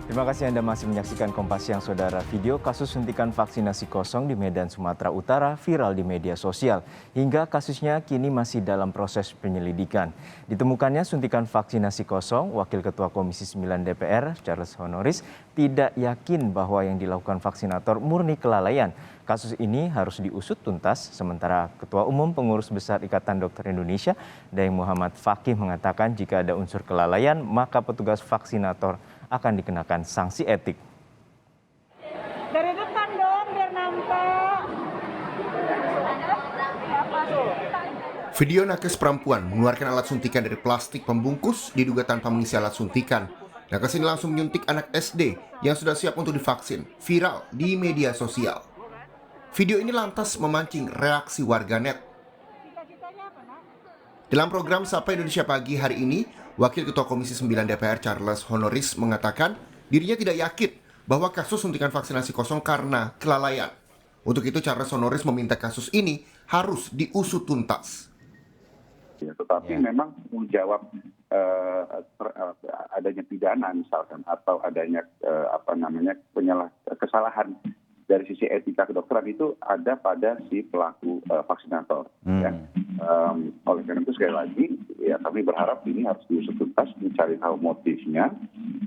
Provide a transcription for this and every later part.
Terima kasih Anda masih menyaksikan Kompas Siang, Saudara. Video kasus suntikan vaksinasi kosong di Medan, Sumatera Utara viral di media sosial. Hingga kasusnya kini masih dalam proses penyelidikan. Ditemukannya suntikan vaksinasi kosong, Wakil Ketua Komisi 9 DPR, Charles Honoris, tidak yakin bahwa yang dilakukan vaksinator murni kelalaian. Kasus ini harus diusut tuntas, sementara Ketua Umum Pengurus Besar Ikatan Dokter Indonesia, Daeng Muhammad Fakih mengatakan jika ada unsur kelalaian, maka petugas vaksinator akan dikenakan sanksi etik. Dari depan dong, biar nampak. Video nakes perempuan mengeluarkan alat suntikan dari plastik pembungkus diduga tanpa mengisi alat suntikan. Nakes ini langsung menyuntik anak SD yang sudah siap untuk divaksin, viral di media sosial. Video ini lantas memancing reaksi warganet. Dalam program Sapa Indonesia Pagi hari ini, Wakil Ketua Komisi 9 DPR Charles Honoris mengatakan dirinya tidak yakin bahwa kasus suntikan vaksinasi kosong karena kelalaian. Untuk itu Charles Honoris meminta kasus ini harus diusut tuntas. Ya, tetapi memang menjawab adanya pidana misalkan atau adanya kesalahan dari sisi etika kedokteran itu ada pada si pelaku vaksinator. Ya. Oleh karena itu sekali lagi ya kami berharap ini harus diusut tuntas, mencari tahu motifnya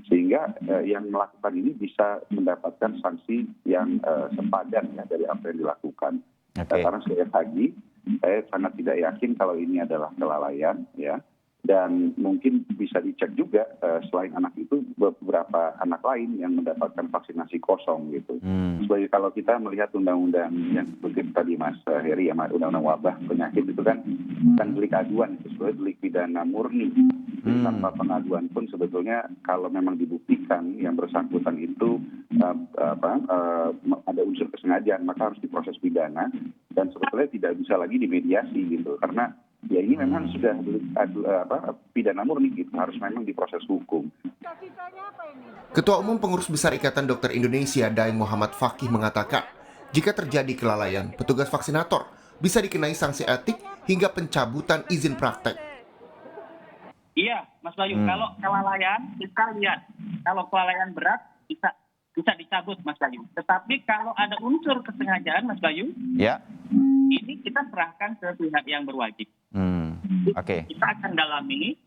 sehingga yang melakukan ini bisa mendapatkan sanksi yang sepadan ya dari apa yang dilakukan. Karena sekali lagi saya sangat tidak yakin kalau ini adalah kelalaian ya. Dan mungkin bisa dicek juga selain anak itu beberapa anak lain yang mendapatkan vaksinasi kosong gitu. Sebagai kalau kita melihat undang-undang yang seperti tadi Mas Heri ya, undang-undang wabah penyakit itu kan bukan delik aduan, itu sebenarnya delik pidana murni. Jadi tanpa pengaduan pun sebetulnya kalau memang dibuktikan yang bersangkutan itu ada unsur kesengajaan maka harus diproses pidana dan sebetulnya tidak bisa lagi dimediasi gitu karena ya ini memang sudah pidana murni gitu, harus memang diproses hukum. Ketua Umum Pengurus Besar Ikatan Dokter Indonesia, Daeng Muhammad Fakih mengatakan, jika terjadi kelalaian, petugas vaksinator bisa dikenai sanksi etik hingga pencabutan izin praktek. Iya, Mas Bayu, kalau kelalaian kita lihat, kalau kelalaian berat bisa dicabut Mas Bayu. Tetapi kalau ada unsur kesengajaan Mas Bayu, ini kita serahkan ke pihak yang berwajib. Kita akan dalami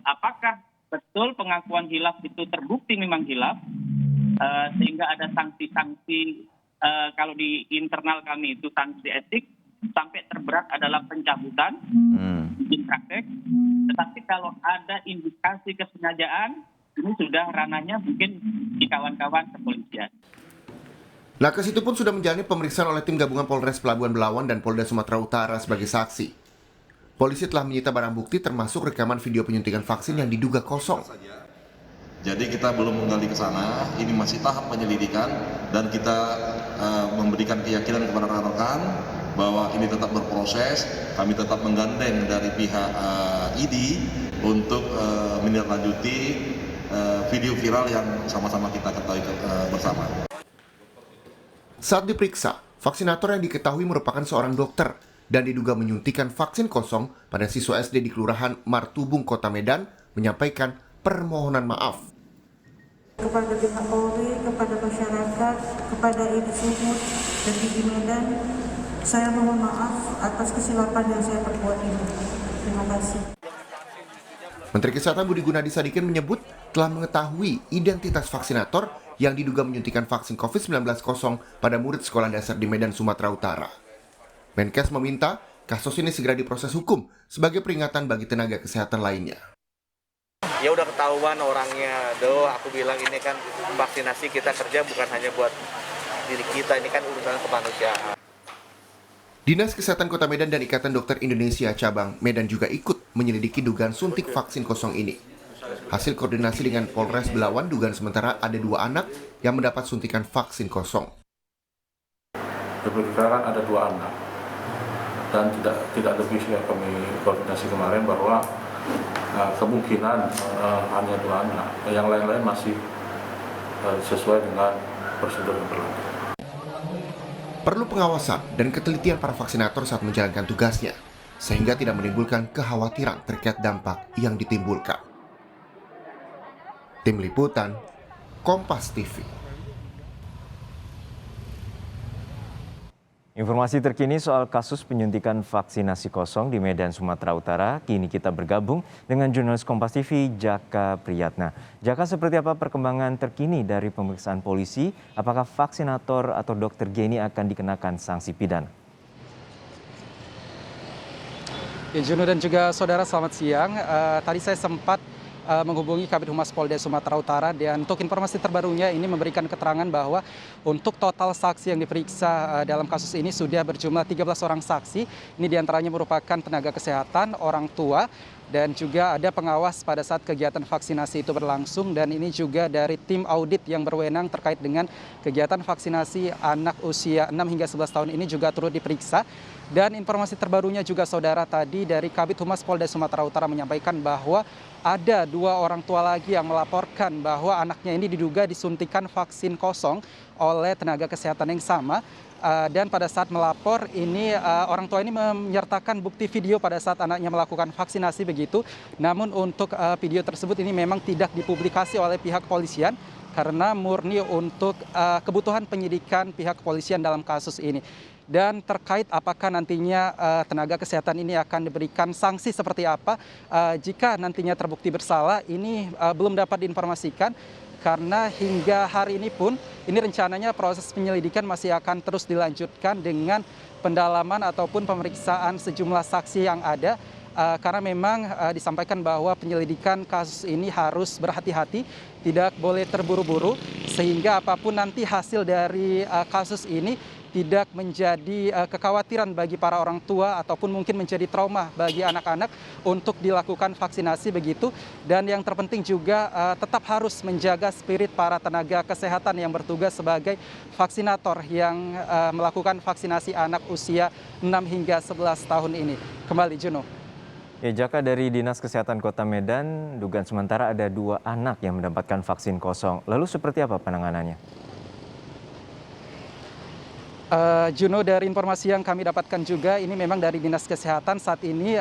apakah betul pengakuan hilaf itu terbukti memang hilaf, sehingga ada sanksi-sanksi kalau di internal kami itu sanksi etik, sampai terberat adalah pencabutan izin praktek. Tetapi kalau ada indikasi kesengajaan, ini sudah ranahnya mungkin di kawan-kawan kepolisian. Nakes itu pun sudah menjalani pemeriksaan oleh tim gabungan Polres Pelabuhan Belawan dan Polda Sumatera Utara sebagai saksi. Polisi telah menyita barang bukti termasuk rekaman video penyuntikan vaksin yang diduga kosong. Jadi kita belum menggali ke sana, ini masih tahap penyelidikan dan kita memberikan keyakinan kepada rekan-rekan bahwa ini tetap berproses. Kami tetap menggandeng dari pihak ID untuk menindaklanjuti video viral yang sama-sama kita ketahui bersama. Saat diperiksa, vaksinator yang diketahui merupakan seorang dokter dan diduga menyuntikan vaksin kosong pada siswa SD di Kelurahan Martubung, Kota Medan, menyampaikan permohonan maaf. Kepada pihak Polri, kepada masyarakat, kepada Idi Sumut dan Idi Medan, saya mohon maaf atas kesilapan yang saya perbuat ini. Terima kasih. Menteri Kesehatan Budi Gunadi Sadikin menyebut telah mengetahui identitas vaksinator yang diduga menyuntikan vaksin COVID-19 kosong pada murid sekolah dasar di Medan, Sumatera Utara. Menkes meminta kasus ini segera diproses hukum sebagai peringatan bagi tenaga kesehatan lainnya. Ya udah ketahuan orangnya, aku bilang ini kan vaksinasi kita kerja bukan hanya buat diri kita, ini kan urusan kemanusiaan. Dinas Kesehatan Kota Medan dan Ikatan Dokter Indonesia Cabang Medan juga ikut menyelidiki dugaan suntik vaksin kosong ini. Hasil koordinasi dengan Polres Belawan, dugaan sementara ada 2 anak yang mendapat suntikan vaksin kosong. Diperkirakan ada 2 anak dan tidak lebih yang kami koordinasi kemarin bahwa kemungkinan hanya 2 anak, yang lain-lain masih sesuai dengan prosedur yang berlaku. Perlu pengawasan dan ketelitian para vaksinator saat menjalankan tugasnya, sehingga tidak menimbulkan kekhawatiran terkait dampak yang ditimbulkan. Tim Liputan, Kompas TV. Informasi terkini soal kasus penyuntikan vaksinasi kosong di Medan, Sumatera Utara. Kini kita bergabung dengan jurnalis Kompas TV, Jaka Priyatna. Jaka, seperti apa perkembangan terkini dari pemeriksaan polisi? Apakah vaksinator atau Dr. Geni akan dikenakan sanksi pidana? Ya, Juno dan juga saudara, selamat siang. Tadi saya sempat menghubungi Kabid Humas Polda Sumatera Utara, dan untuk informasi terbarunya ini memberikan keterangan bahwa untuk total saksi yang diperiksa dalam kasus ini sudah berjumlah 13 orang saksi. Ini diantaranya merupakan tenaga kesehatan, orang tua, dan juga ada pengawas pada saat kegiatan vaksinasi itu berlangsung, dan ini juga dari tim audit yang berwenang terkait dengan kegiatan vaksinasi anak usia 6 hingga 11 tahun ini juga turut diperiksa. Dan informasi terbarunya juga saudara, tadi dari Kabid Humas Polda Sumatera Utara menyampaikan bahwa ada 2 orang tua lagi yang melaporkan bahwa anaknya ini diduga disuntikan vaksin kosong oleh tenaga kesehatan yang sama. Dan pada saat melapor ini orang tua ini menyertakan bukti video pada saat anaknya melakukan vaksinasi begitu. Namun untuk video tersebut ini memang tidak dipublikasi oleh pihak kepolisian karena murni untuk kebutuhan penyidikan pihak kepolisian dalam kasus ini. Dan terkait apakah nantinya tenaga kesehatan ini akan diberikan sanksi seperti apa jika nantinya terbukti bersalah, ini belum dapat diinformasikan. Karena hingga hari ini pun, ini rencananya proses penyelidikan masih akan terus dilanjutkan dengan pendalaman ataupun pemeriksaan sejumlah saksi yang ada. Karena memang disampaikan bahwa penyelidikan kasus ini harus berhati-hati, tidak boleh terburu-buru, sehingga apapun nanti hasil dari kasus ini tidak menjadi kekhawatiran bagi para orang tua ataupun mungkin menjadi trauma bagi anak-anak untuk dilakukan vaksinasi begitu. Dan yang terpenting juga tetap harus menjaga spirit para tenaga kesehatan yang bertugas sebagai vaksinator yang melakukan vaksinasi anak usia 6 hingga 11 tahun ini. Kembali Juno. Ya, Jaka, dari Dinas Kesehatan Kota Medan, dugaan sementara ada 2 anak yang mendapatkan vaksin kosong. Lalu seperti apa penanganannya? Juno, dari informasi yang kami dapatkan juga, ini memang dari Dinas Kesehatan saat ini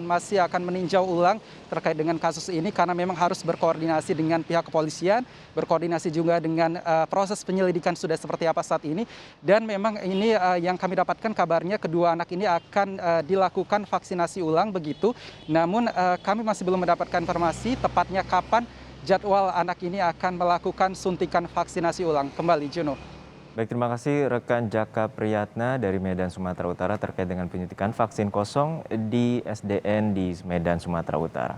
masih akan meninjau ulang terkait dengan kasus ini, karena memang harus berkoordinasi dengan pihak kepolisian, berkoordinasi juga dengan proses penyelidikan sudah seperti apa saat ini. Dan memang ini yang kami dapatkan kabarnya kedua anak ini akan dilakukan vaksinasi ulang begitu. Namun kami masih belum mendapatkan informasi tepatnya kapan jadwal anak ini akan melakukan suntikan vaksinasi ulang. Kembali Juno. Baik, terima kasih rekan Jaka Priyatna dari Medan, Sumatera Utara terkait dengan penyuntikan vaksin kosong di SDN di Medan, Sumatera Utara.